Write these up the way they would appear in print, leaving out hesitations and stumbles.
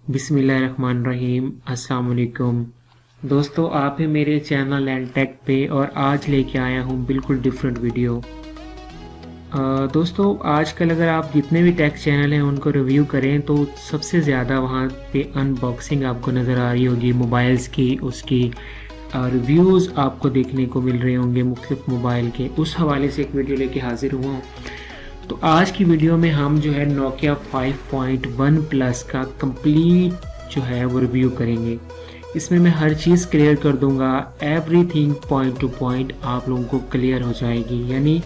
बिस्मिल्लाहिर्रहमानिर्रहीम। अस्सलाम वालेकुम दोस्तों, आप हैं मेरे चैनल एंड टेक पे और आज लेके आया हूँ बिल्कुल डिफरेंट वीडियो। दोस्तों, आजकल अगर आप जितने भी टेक चैनल हैं उनको रिव्यू करें तो सबसे ज़्यादा वहाँ पे अनबॉक्सिंग आपको नज़र आ रही होगी मोबाइल्स की, उसकी रिव्यूज़ आपको देखने को मिल रहे होंगे मुख्तलिफ मोबाइल के। उस हवाले से एक वीडियो लेके हाजिर हुआ हूँ। तो आज की वीडियो में हम जो है नोकिया 5.1 प्लस का कंप्लीट जो है वो रिव्यू करेंगे। इसमें मैं हर चीज़ क्लियर कर दूंगा, एवरीथिंग पॉइंट टू पॉइंट आप लोगों को क्लियर हो जाएगी। यानी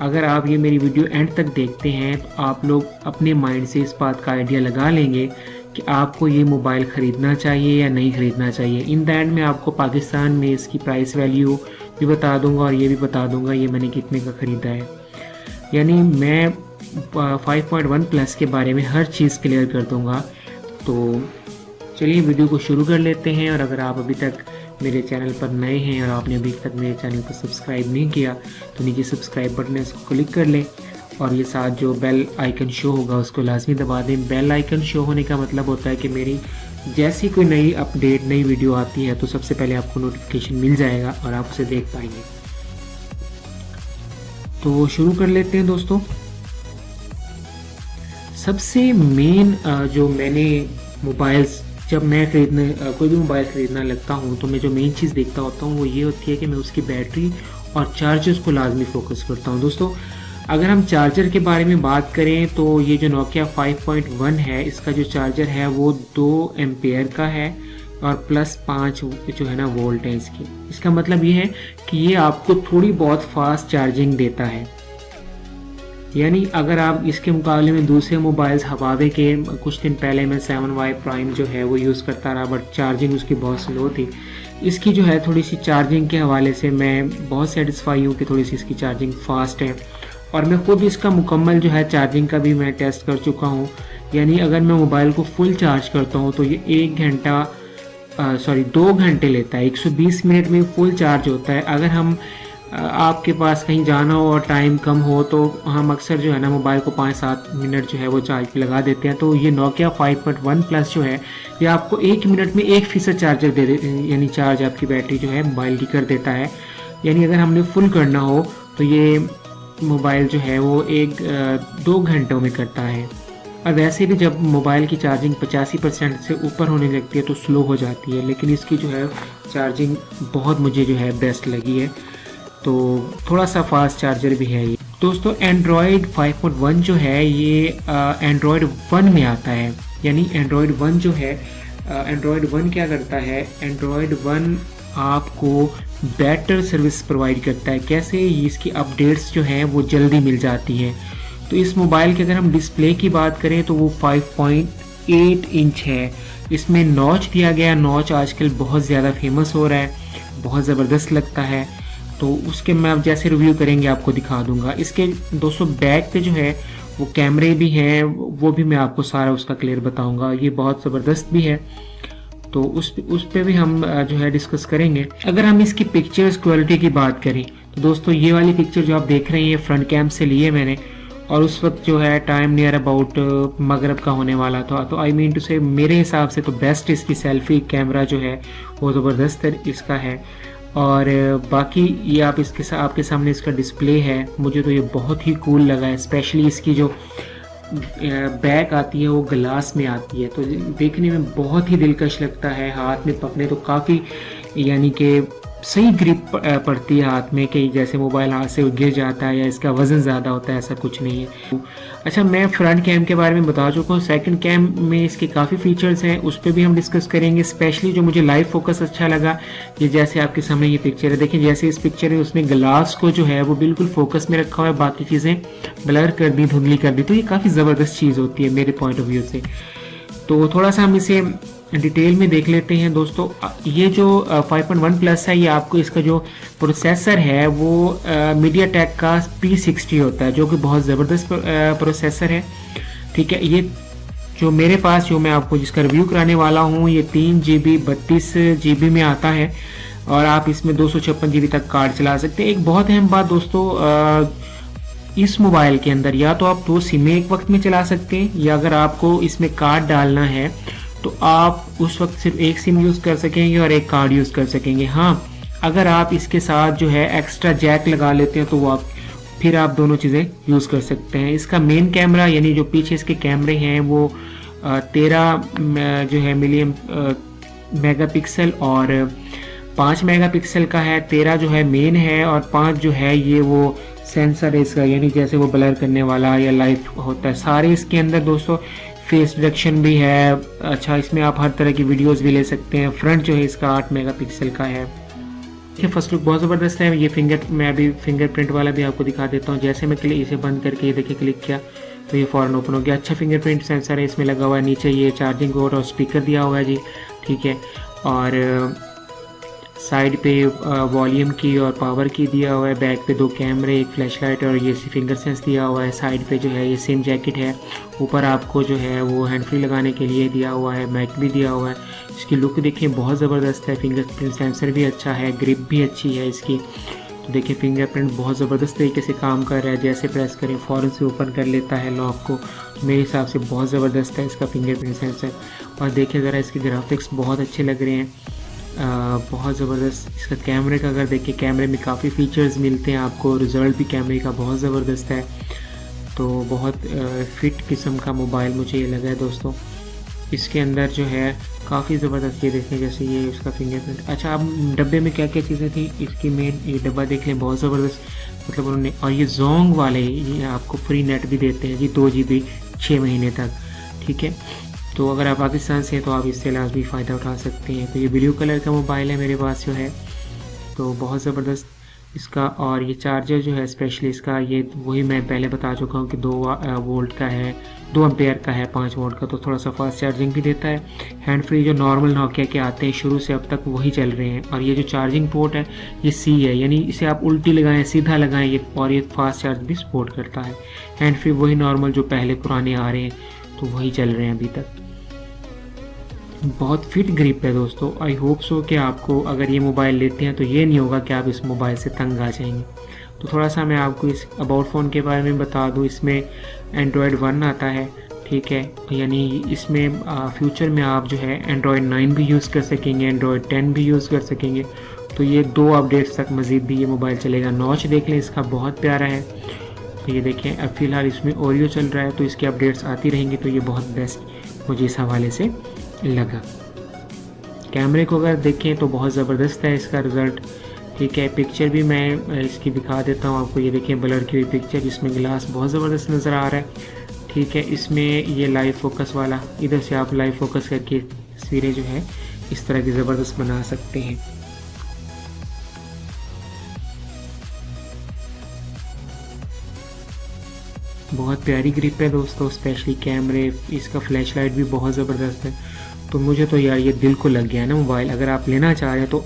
अगर आप ये मेरी वीडियो एंड तक देखते हैं तो आप लोग अपने माइंड से इस बात का आइडिया लगा लेंगे कि आपको ये मोबाइल ख़रीदना चाहिए या नहीं ख़रीदना चाहिए। इन द एंड में आपको पाकिस्तान में इसकी प्राइस वैल्यू भी बता दूंगा और ये भी बता दूंगा ये मैंने कितने का ख़रीदा है। यानी मैं 5.1 प्लस के बारे में हर चीज़ क्लियर कर दूंगा। तो चलिए वीडियो को शुरू कर लेते हैं। और अगर आप अभी तक मेरे चैनल पर नए हैं और आपने अभी तक मेरे चैनल को सब्सक्राइब नहीं किया तो नीचे सब्सक्राइब बटन है, उसको क्लिक कर लें और ये साथ जो बेल आइकन शो होगा उसको लाजमी दबा दें। बेल आइकन शो होने का मतलब होता है कि मेरी जैसी कोई नई अपडेट, नई वीडियो आती है तो सबसे पहले आपको नोटिफिकेशन मिल जाएगा और आप उसे देख पाएंगे। तो शुरू कर लेते हैं दोस्तों। सबसे मेन जो मैंने मोबाइल्स, जब मैं कोई भी मोबाइल ख़रीदना लगता हूँ तो मैं जो मेन चीज़ देखता होता हूँ वो ये होती है कि मैं उसकी बैटरी और चार्जर्स को लाजमी फोकस करता हूँ। दोस्तों, अगर हम चार्जर के बारे में बात करें तो ये जो नोकिया 5.1 है इसका जो चार्जर है वो 2 एम्पेयर का है और +5 जो है ना वोल्ट है इसकी। इसका मतलब ये है कि ये आपको थोड़ी बहुत फास्ट चार्जिंग देता है। यानी अगर आप इसके मुकाबले में दूसरे मोबाइल्स हवावे के, कुछ दिन पहले मैं 7Y प्राइम जो है वो यूज़ करता रहा बट चार्जिंग उसकी बहुत स्लो थी। इसकी जो है थोड़ी सी चार्जिंग के हवाले से मैं बहुत सेटिस्फाई हूँ कि थोड़ी सी इसकी चार्जिंग फास्ट है। और मैं खुद इसका मुकम्मल जो है चार्जिंग का भी मैं टेस्ट कर चुका हूँ। यानी अगर मैं मोबाइल को फुल चार्ज करता हूँ तो ये 2 घंटे लेता है। 120 मिनट में फुल चार्ज होता है। अगर हम आपके पास कहीं जाना हो और टाइम कम हो तो हम अक्सर जो है ना मोबाइल को 5-7 मिनट जो है वो चार्ज पे लगा देते हैं। तो ये नोकिया 5.1 प्लस जो है ये आपको 1 मिनट में 1% चार्जर दे यानी चार्ज आपकी बैटरी जो है मोबाइल की कर देता है। यानी अगर हमने फुल करना हो तो ये मोबाइल जो है वो 2 घंटों में करता है। और वैसे भी जब मोबाइल की चार्जिंग 85% से ऊपर होने लगती है तो स्लो हो जाती है, लेकिन इसकी जो है चार्जिंग बहुत मुझे जो है बेस्ट लगी है। तो थोड़ा सा फास्ट चार्जर भी है ये। दोस्तों, एंड्रॉयड 5.1 जो है ये एंड्रॉयड 1 में आता है। यानी एंड्रॉयड 1 जो है, एंड्रॉयड 1 क्या करता है, एंड्रॉयड 1 आपको बेटर सर्विस प्रोवाइड करता है। कैसे? इसकी अपडेट्स जो हैं वो जल्दी मिल जाती हैं। तो इस मोबाइल की अगर हम डिस्प्ले की बात करें तो वो 5.8 इंच है। इसमें नॉच दिया गया, नॉच आजकल बहुत ज़्यादा फेमस हो रहा है, बहुत ज़बरदस्त लगता है। तो उसके मैं अब जैसे रिव्यू करेंगे आपको दिखा दूंगा। इसके दोस्तों बैक पे जो है वो कैमरे भी हैं, वो भी मैं आपको सारा उसका क्लियर बताऊंगा। ये बहुत ज़बरदस्त भी है तो उस पे भी हम जो है डिस्कस करेंगे। अगर हम इसकी पिक्चर्स क्वालिटी की बात करें तो दोस्तों ये वाली पिक्चर जो आप देख रहे हैं फ्रंट कैम से लिए मैंने, और उस वक्त जो है टाइम नियर अबाउट मगरब का होने वाला था। तो आई मीन टू से मेरे हिसाब से तो बेस्ट इसकी सेल्फी कैमरा जो है वो ज़बरदस्त इसका है। और बाकी ये आपके सामने इसका डिस्प्ले है, मुझे तो ये बहुत ही कूल लगा है। स्पेशली इसकी जो बैक आती है वो ग्लास में आती है तो देखने में बहुत ही दिलकश लगता है। हाथ में पकड़ने तो काफ़ी यानी कि सही ग्रिप पड़ती है हाथ में, कि जैसे मोबाइल हाथ से गिर जाता है या इसका वज़न ज़्यादा होता है, ऐसा कुछ नहीं है। अच्छा, मैं फ्रंट कैम के बारे में बता चुका हूँ। सेकंड कैम में इसके काफ़ी फीचर्स हैं, उस पर भी हम डिस्कस करेंगे। स्पेशली जो मुझे लाइव फोकस अच्छा लगा, ये जैसे आपके सामने ये पिक्चर है, देखिए जैसे इस पिक्चर में उसने ग्लास को जो है वो बिल्कुल फोकस में रखा हुआ है, बाकी चीज़ें ब्लर कर दी, धुंधली कर दी। तो ये काफ़ी ज़बरदस्त चीज़ होती है मेरे पॉइंट ऑफ व्यू से। तो थोड़ा सा हम इसे डिटेल में देख लेते हैं। दोस्तों, ये जो 5.1 प्लस है ये आपको इसका जो प्रोसेसर है वो मीडियाटेक का P60 होता है, जो कि बहुत ज़बरदस्त प्रोसेसर है। ठीक है, ये जो मेरे पास जो मैं आपको जिसका रिव्यू कराने वाला हूँ ये 3 GB 32 GB में आता है और आप इसमें 256 GB तक कार्ड चला सकते हैं। एक बहुत अहम बात दोस्तों, इस मोबाइल के अंदर या तो आप 2 सिमें एक वक्त में चला सकते हैं, या अगर आपको इसमें कार्ड डालना है तो आप उस वक्त सिर्फ एक सिम यूज़ कर सकेंगे और एक कार्ड यूज़ कर सकेंगे। हाँ, अगर आप इसके साथ जो है एक्स्ट्रा जैक लगा लेते हैं तो वो आप फिर आप दोनों चीज़ें यूज़ कर सकते हैं। इसका मेन कैमरा यानी जो पीछे इसके कैमरे हैं वो 13 जो है मिलियन मेगापिक्सल और 5 मेगापिक्सल का है। 13 जो है मेन है और 5 जो है ये वो सेंसर है इसका, यानी जैसे वो ब्लर करने वाला या लाइट होता है सारे इसके अंदर दोस्तों। फेस डिटेक्शन भी है। अच्छा, इसमें आप हर तरह की वीडियोस भी ले सकते हैं। फ्रंट जो है इसका 8 मेगापिक्सल का है। ये फर्स्ट लुक बहुत ज़बरदस्त है। ये मैं अभी फिंगरप्रिंट वाला भी आपको दिखा देता हूँ। जैसे मैं इसे बंद करके ये देखिए क्लिक किया तो ये फ़ौरन ओपन हो गया। अच्छा फिंगरप्रिंट सेंसर है इसमें लगा हुआ है। नीचे ये चार्जिंग पोर्ट और स्पीकर दिया हुआ है जी, ठीक है। और साइड पे वॉल्यूम की और पावर की दिया हुआ है। बैक पे 2 कैमरे, एक फ्लैशलाइट और ये फिंगर सेंस दिया हुआ है। साइड पे जो है ये सिम जैकेट है। ऊपर आपको जो है वो हैंड फ्री लगाने के लिए दिया हुआ है। माइक भी दिया हुआ है। इसकी लुक देखिए बहुत ज़बरदस्त है। फिंगरप्रिंट सेंसर भी अच्छा है, ग्रिप भी अच्छी है इसकी। तो देखिए फिंगरप्रिंट बहुत ज़बरदस्त तरीके से काम कर रहा है। जैसे प्रेस करें फ़ौरन से ओपन कर लेता है लॉक को। तो मेरे हिसाब से बहुत ज़बरदस्त है इसका फिंगरप्रिंट सेंसर। और देखिए ज़रा इसके ग्राफिक्स बहुत अच्छे लग रहे हैं, बहुत ज़बरदस्त। इसका कैमरे का अगर देखिए, कैमरे में काफ़ी फ़ीचर्स मिलते हैं आपको। रिज़ल्ट भी कैमरे का बहुत ज़बरदस्त है। तो बहुत फिट किस्म का मोबाइल मुझे ये लगा है दोस्तों। इसके अंदर जो है काफ़ी ज़बरदस्त ये देखें, जैसे ये इसका फिंगरप्रिंट। अच्छा, अब डब्बे में क्या क्या चीज़ें थी इसकी मेन, ये डब्बा देख लें बहुत ज़बरदस्त। मतलब उन्होंने, और ये जोंग वाले ये आपको फ्री नेट भी देते हैं जी, 2 GB 6 महीने तक, ठीक है। तो अगर आप पाकिस्तान से हैं तो आप इससे लाजमी फ़ायदा उठा सकते हैं। तो ये ब्लू कलर का मोबाइल है मेरे पास जो है, तो बहुत ज़बरदस्त इसका। और ये चार्जर जो है स्पेशली इसका, ये वही मैं पहले बता चुका हूँ कि 2 वोल्ट का है, 2 एम्पेयर का है, 5 वोल्ट का। तो थोड़ा सा फास्ट चार्जिंग भी देता है। हैंड फ्री जो नॉर्मल नोकिया के आते हैं शुरू से अब तक वही चल रहे हैं। और ये जो चार्जिंग पोर्ट है ये C है, यानी इसे आप उल्टी लगाएं सीधा लगाएं ये, और ये फास्ट चार्ज भी सपोर्ट करता है। हैंड फ्री वही नॉर्मल जो पहले पुराने आ रहे हैं तो वही चल रहे हैं अभी तक। बहुत फिट ग्रिप है दोस्तों। आई होप सो कि आपको अगर ये मोबाइल लेते हैं तो ये नहीं होगा कि आप इस मोबाइल से तंग आ जाएंगे। तो थोड़ा सा मैं आपको इस अबाउट फ़ोन के बारे में बता दूं। इसमें एंड्रॉयड 1 आता है, ठीक है। यानी इसमें फ्यूचर में आप जो है एंड्रॉयड 9 भी यूज़ कर सकेंगे, एंड्रॉयड 10 भी यूज़ कर सकेंगे। तो ये 2 अपडेट्स तक मज़ीद भी ये मोबाइल चलेगा। नॉच देख लें इसका, बहुत प्यारा है। तो ये देखें, अब फ़िलहाल इसमें ओरियो चल रहा है तो इसकी अपडेट्स आती रहेंगी। तो ये बहुत बेस्ट मुझे इस हवाले से लगा। कैमरे को अगर देखें तो बहुत ज़बरदस्त है इसका रिज़ल्ट, ठीक है। पिक्चर भी मैं इसकी दिखा देता हूँ आपको। ये देखें ब्लर की हुई पिक्चर, जिसमें ग्लास बहुत ज़बरदस्त नज़र आ रहा है, ठीक है। इसमें ये लाइव फोकस वाला, इधर से आप लाइव फोकस करके तस्वीरें जो है इस तरह की ज़बरदस्त बना सकते हैं। बहुत प्यारी ग्रिप है दोस्तों, स्पेशली कैमरे, इसका फ्लैशलाइट भी बहुत ज़बरदस्त है। तो मुझे तो यार ये दिल को लग गया है ना मोबाइल। अगर आप लेना चाह रहे हैं तो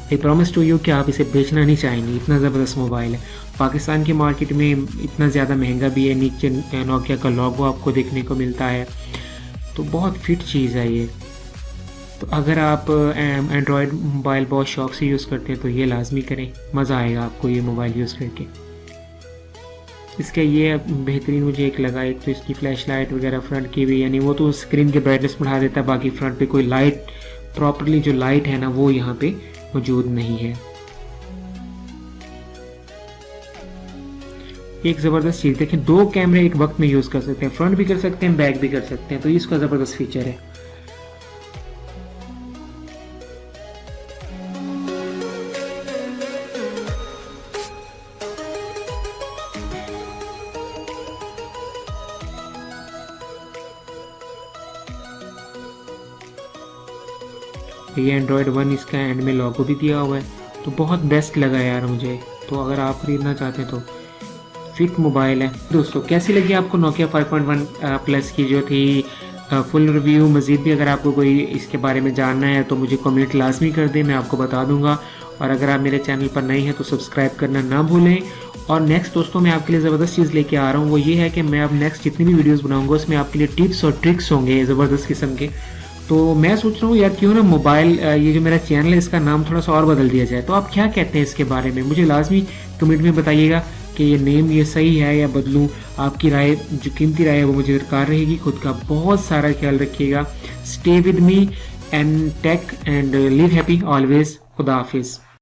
आई प्रॉमिस टू यू कि आप इसे बेचना नहीं चाहेंगे, इतना ज़बरदस्त मोबाइल है। पाकिस्तान की मार्केट में इतना ज़्यादा महंगा भी है। नीचे नोकिया का लोगो आपको देखने को मिलता है। तो बहुत फिट चीज़ है ये। तो अगर आप एंड्रॉयड मोबाइल बहुत शौक से यूज़ करते हैं तो ये लाजमी करें, मज़ा आएगा आपको ये मोबाइल यूज़ करके। इसका ये बेहतरीन मुझे एक लगा, एक तो इसकी फ्लैश लाइट वगैरह फ्रंट की भी, यानी वो तो स्क्रीन की ब्राइटनेस बढ़ा देता है, बाकी फ्रंट पे कोई लाइट प्रॉपरली जो लाइट है ना वो यहाँ पे मौजूद नहीं है। एक ज़बरदस्त चीज़ देखें, 2 कैमरे एक वक्त में यूज़ कर सकते हैं, फ्रंट भी कर सकते हैं, बैक भी कर सकते हैं। तो इसका ज़बरदस्त फीचर है। ये एंड्रॉयड 1 इसका एंड में लोगो भी दिया हुआ है। तो बहुत बेस्ट लगा यार मुझे। तो अगर आप खरीदना चाहते हैं तो फिट मोबाइल है दोस्तों। कैसी लगी आपको नोकिया 5.1 प्लस की जो थी फुल रिव्यू? मज़ीद भी अगर आपको कोई इसके बारे में जानना है तो मुझे कमेंट लाजमी कर दें, मैं आपको बता दूंगा। और अगर आप मेरे चैनल पर नए हैं तो सब्सक्राइब करना ना भूलें। और नेक्स्ट दोस्तों मैं आपके लिए ज़बरदस्त चीज़ लेके आ रहा हूँ, वो ये है कि मैं अब नेक्स्ट जितनी भी वीडियोज़ बनाऊँगा उसमें आपके लिए टिप्स और ट्रिक्स होंगे ज़बरदस्त किस्म के। तो मैं सोच रहा हूँ यार क्यों ना मोबाइल ये जो मेरा चैनल है इसका नाम थोड़ा सा और बदल दिया जाए। तो आप क्या कहते हैं इसके बारे में? मुझे लाजमी कमेंट में बताइएगा कि ये नेम ये सही है या बदलूं। आपकी राय, जो कीमती राय है वो मुझे दरकार रहेगी। खुद का बहुत सारा ख्याल रखिएगा। Stay with me and take and live happy always. खुदा हाफिज।